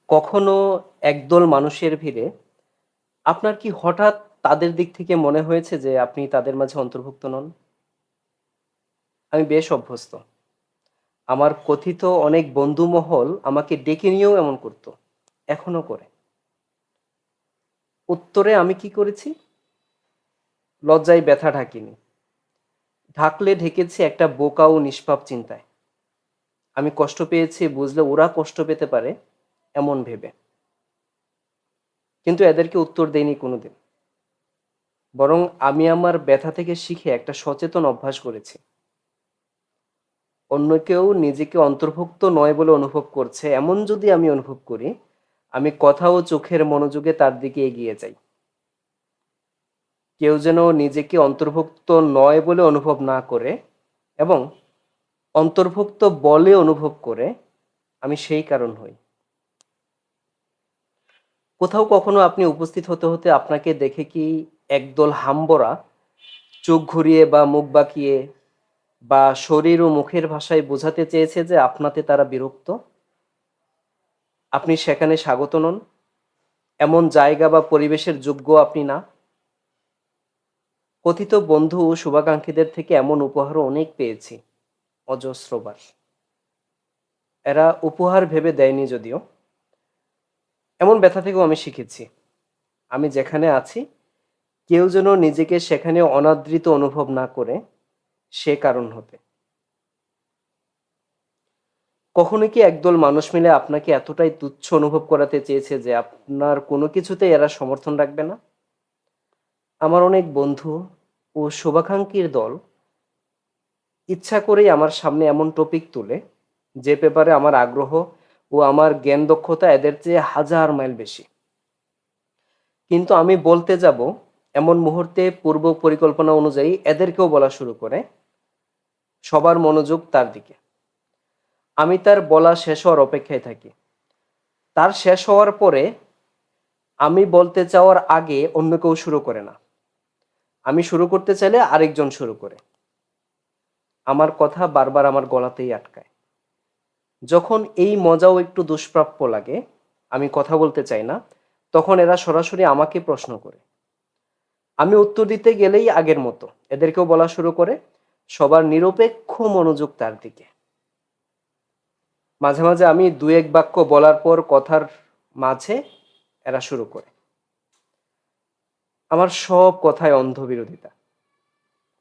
কখনো একদল মানুষের ভিড়ে আপনার কি হঠাৎ তাদের দিক থেকে মনে হয়েছে যে আপনি তাদের মাঝে অন্তর্ভুক্ত নন? আমি বেশ অভ্যস্ত। আমার কথিত অনেক বন্ধুমহল আমাকে ডেকে নিয়েও এমন করত। এখনো করে। উত্তরে আমি কি করেছি? লজ্জায় ব্যথা ঢাকিনি। ঢাকলে ঢেকেছি একটা বোকা ও নিষ্পাপ চিন্তায়। আমি কষ্ট পেয়েছি বুঝলে ওরা কষ্ট পেতে পারে এমন ভেবে। কিন্তু এদেরকে উত্তর দেইনি কোনোদিন। বরং আমি আমার ব্যথা থেকে শিখে একটা সচেতন অভ্যাস করেছি। অন্য কেউ নিজেকে অন্তর্ভুক্ত নয় বলে অনুভব করছে এমন যদি আমি অনুভব করি, আমি কথা ও চোখের মনোযোগে তার দিকে এগিয়ে যাই। কেউ যেন নিজেকে অন্তর্ভুক্ত নয় বলে অনুভব না করে এবং অন্তর্ভুক্ত বলে অনুভব করে, আমি সেই কারণ হই। কোথাও কখনো আপনি উপস্থিত হতে হতে আপনাকে দেখে কি একদল হাম্বরা চোখ ঘুরিয়ে বা মুখ বাঁকিয়ে বা শরীর ও মুখের ভাষায় বোঝাতে চেয়েছে যে আপনাতে তারা বিরক্ত, আপনি সেখানে স্বাগত নন, এমন জায়গা বা পরিবেশের যোগ্য আপনি না? কথিত বন্ধু ও শুভাকাঙ্ক্ষীদের থেকে এমন উপহারও অনেক পেয়েছি, অজস্রবার। এরা উপহার ভেবে দেয়নি যদিও। এমন ব্যথা থেকেও আমি শিখেছি, আমি যেখানে আছি কেউ যেন নিজেকে সেখানে অনাদৃত অনুভব না করে, সে কারণ হতে। কখনো কি একদল মানুষ মিলে আপনাকে এতটাই তুচ্ছ অনুভব করাতে চেয়েছে যে আপনার কোনো কিছুতেই এরা সমর্থন রাখবে না? আমার অনেক বন্ধু ও শুভাকাঙ্ক্ষীর দল ইচ্ছা করেই আমার সামনে এমন টপিক তুলে যে ব্যাপারে আমার আগ্রহ ও আমার জ্ঞান দক্ষতা এদের চেয়ে হাজার মাইল বেশি। কিন্তু আমি বলতে যাব এমন মুহূর্তে পূর্ব পরিকল্পনা অনুযায়ী এদেরকেও বলা শুরু করে, সবার মনোযোগ তার দিকে। আমি তার বলা শেষ হওয়ার অপেক্ষায় থাকি। তার শেষ হওয়ার পরে আমি বলতে চাওয়ার আগে অন্য কেউ শুরু করে না। আমি শুরু করতে চাইলে আরেকজন শুরু করে। আমার কথা বারবার আমার গলাতেই আটকায়। যখন এই মজাও একটু দুষ্প্রাপ্য লাগে, আমি কথা বলতে চাই না, তখন এরা সরাসরি আমাকে প্রশ্ন করে। আমি উত্তর দিতে গেলেই আগের মতো এদেরকেও বলা শুরু করে, সবার নিরপেক্ষ মনোযোগ তার দিকে। মাঝে মাঝে আমি দু এক বাক্য বলার পর কথার মাঝে এরা শুরু করে। আমার সব কথায় অন্ধ বিরোধিতা।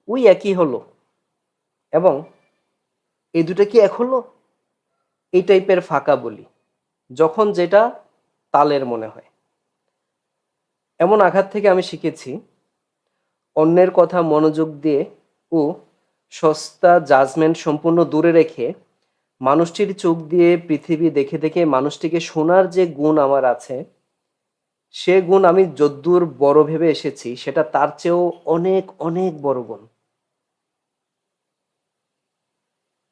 ওই একই হলো এবং এই দুটো কি এক হলো, এই টাইপের ফাঁকা বলি, যখন যেটা তালের মনে হয়। এমন আঘাত থেকে আমি শিখেছি অন্যের কথা মনোযোগ দিয়ে ও সস্তা জাজমেন্ট সম্পূর্ণ দূরে রেখে মানুষটির চোখ দিয়ে পৃথিবী দেখে দেখে মানুষটিকে শোনার যে গুণ আমার আছে, সে গুণ আমি যদ্দূর বড় ভেবে এসেছি সেটা তার চেয়েও অনেক অনেক বড় গুণ।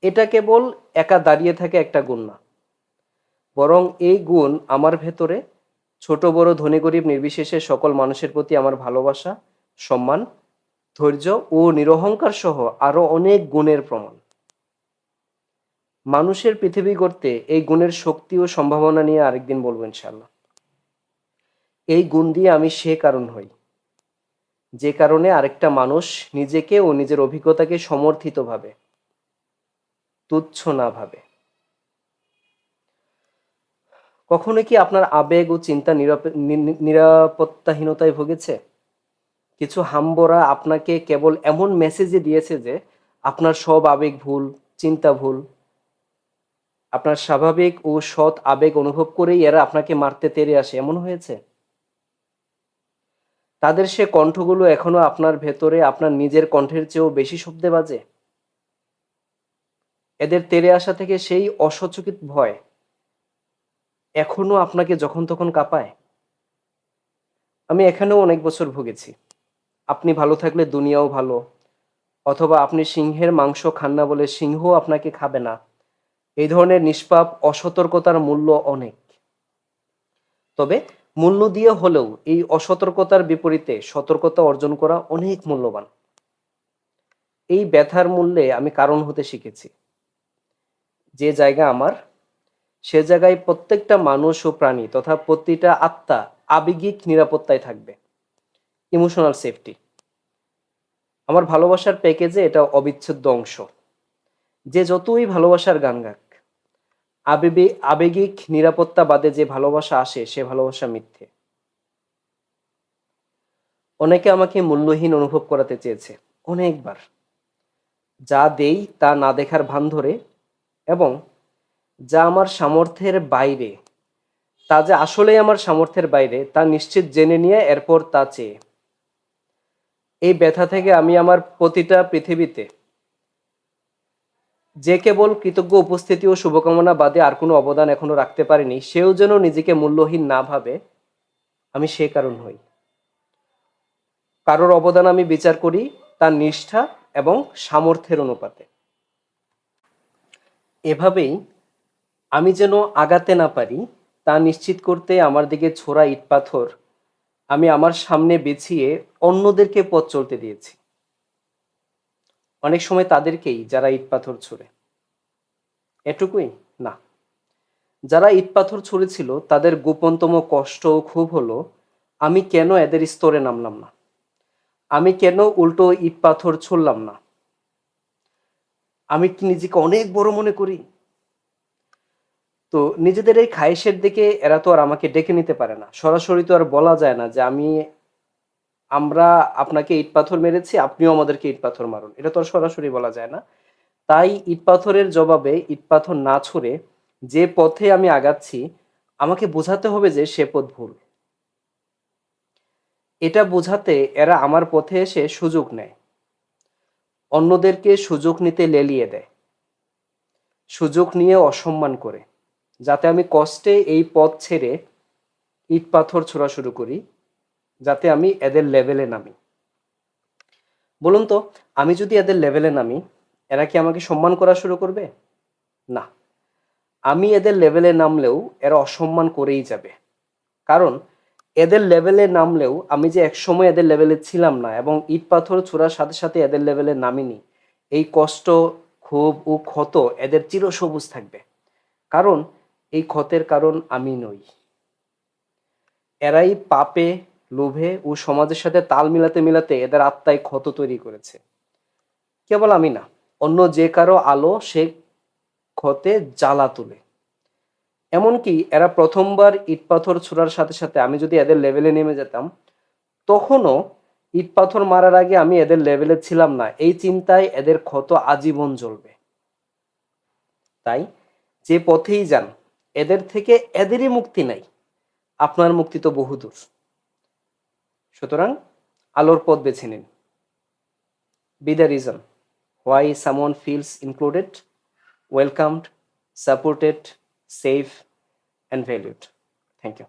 এটা কেবল একা দাঁড়িয়ে থাকে একটা গুণ না, বরং এই গুণ আমার ভেতরে ছোট বড় ধনী গরিব নির্বিশেষে সকল মানুষের প্রতি আমার ভালোবাসা, সম্মান, ধৈর্য ও নিরহংকার সহ আরো অনেক গুণের প্রমাণ। মানুষের পৃথিবী গড়তে এই গুণের শক্তি ও সম্ভাবনা নিয়ে আরেকদিন বলবো ইনশাল্লাহ। এই গুণ দিয়ে আমি সে কারণ হই যে কারণে আরেকটা মানুষ নিজেকে ও নিজের অভিজ্ঞতাকে সমর্থিত ভাবে, তুচ্ছ না ভাবে। কখনো কি আপনার আবেগ ও চিন্তা নিরাপত্তাহীনতায় ভুগেছে? কিছু হাম্বরা আপনাকে কেবল এমন মেসেজে দিয়েছে যে আপনার সব আবেগ ভুল, চিন্তা ভুল। আপনার স্বাভাবিক ও সৎ আবেগ অনুভব করেই এরা আপনাকে মারতে তেড়ে আসে, এমন হয়েছে? তাদের সে কণ্ঠগুলো এখনো আপনার ভেতরে আপনার নিজের কণ্ঠের চেয়েও বেশি শব্দে বাজে? এদের তেড়ে আসা থেকে সেই অসচকিত ভয় এখনো আপনাকে যখন তখন কাঁপায়? আমি এখানেও অনেক বছর ভুগেছি। আপনি ভালো থাকলে দুনিয়াও ভালো, অথবা আপনি সিংহের মাংস খান না বলে সিংহ আপনাকে খাবে না। এই ধরনের নিষ্পাপ অসতর্কতার মূল্য অনেক। তবে মূল্য দিয়ে হলেও এই অসতর্কতার বিপরীতে সতর্কতা অর্জন করা অনেক মূল্যবান। এই ব্যথার মূল্যে আমি কারণ হতে শিখেছি। যে জায়গা আমার, সে জায়গায় প্রত্যেকটা মানুষ ও প্রাণী তথা প্রতিটা আত্মা আবেগিক নিরাপত্তায় থাকবে, ইমোশনাল সেফটি। আমার ভালোবাসার প্যাকেজে এটা অবিচ্ছেদ্য অংশ। যে যতই ভালোবাসার গান গাক, আবেগিক নিরাপত্তা বাদে যে ভালোবাসা আসে সে ভালোবাসা মিথ্যে। অনেকে আমাকে মূল্যহীন অনুভব করাতে চেয়েছে অনেকবার। যা দেই তা না দেখার ভান ধরে, এবং যা আমার সামর্থ্যের বাইরে, তা যে আসলেই আমার সামর্থ্যের বাইরে তা নিশ্চিত জেনে নিয়ে এরপর তা চেয়ে। এই ব্যথা থেকে আমি আমার প্রতিটা পৃথিবীতে যে কেবল কৃতজ্ঞ উপস্থিতি ও শুভকামনা বাদে আর কোনো অবদান এখনো রাখতে পারিনি, সেও যেন নিজেকে মূল্যহীন না ভাবে, আমি সে কারণ হই। কারোর অবদান আমি বিচার করি তার নিষ্ঠা এবং সামর্থ্যের অনুপাতে। এভাবেই আমি যেন আগাতে না পারি তা নিশ্চিত করতে আমার দিকে ছোড়া ইট পাথর আমি আমার সামনে বিছিয়ে অন্যদেরকে পথ চলতে দিয়েছি। অনেক সময় তাদেরকেই যারা ইট পাথর ছুঁড়ে। এটুকুই না, যারা ইট পাথর ছুঁড়েছিল তাদের গোপনতম কষ্ট ও ক্ষোভ হলো, আমি কেন এদের স্তরে নামলাম না, আমি কেন উল্টো ইট পাথর ছুঁড়লাম না। আমি কি নিজেকে অনেক বড় মনে করি? তো নিজেদের এই খায়েশের দিকে এরা তো আর আমাকে ডেকে নিতে পারে না, সরাসরি তো আর বলা যায় না যে আমরা আপনাকে ইট পাথর মেরেছি, আপনিও আমাদেরকে ইট পাথর মারুন, এটা তো আর সরাসরি বলা যায় না। তাই ইট পাথরের জবাবে ইট পাথর না ছুঁড়ে যে পথে আমি আগাচ্ছি আমাকে বোঝাতে হবে যে সে পথ ভুল। এটা বোঝাতে এরা আমার পথে এসে সুযোগ নেয়, অন্যদেরকে সুযোগ নিতে লেলিয়ে দেয়, সুযোগ নিয়ে অসম্মান করে, যাতে আমি কষ্টে এই পথ ছেড়ে ইট পাথর ছোড়া শুরু করি, যাতে আমি এদের লেভেলে নামি। বলুন তো, আমি যদি এদের লেভেলে নামি, এরা কি আমাকে সম্মান করা শুরু করবে? না। আমি এদের লেভেলে নামলেও এরা অসম্মান করেই যাবে। কারণ এদের লেভেলে নামলেও আমি যে একসময় এদের লেভেলে ছিলাম না এবং ইট পাথর ছোড়ার সাথে সাথে এদের লেভেলে নামিনি, এই কষ্ট, ক্ষোভ ও ক্ষত এদের চিরসবুজ থাকবে। কারণ এই ক্ষতের কারণ আমি নই। এরাই পাপে, লোভে ও সমাজের সাথে তাল মিলাতে মিলাতে এদের আত্মায় ক্ষত তৈরি করেছে। কেবল আমি না, অন্য যে কারো আলো সে ক্ষতে জ্বালা তুলে। এমনকি এরা প্রথমবার ইট পাথর ছোড়ার সাথে সাথে আমি যদি এদের লেভেলে নেমে যেতাম, তখনও ইট পাথর মারার আগে আমি এদের লেভেলে ছিলাম না, এই চিন্তায় এদের ক্ষত আজীবন জ্বলবে। তাই যে পথেই যান, এদের থেকে এদেরই মুক্তি নাই, আপনার মুক্তি তো বহুদূর। সুতরাং আলোর পথ বেছে নিন। Be the reason why someone feels included, welcomed, supported, safe, and valued. Thank you.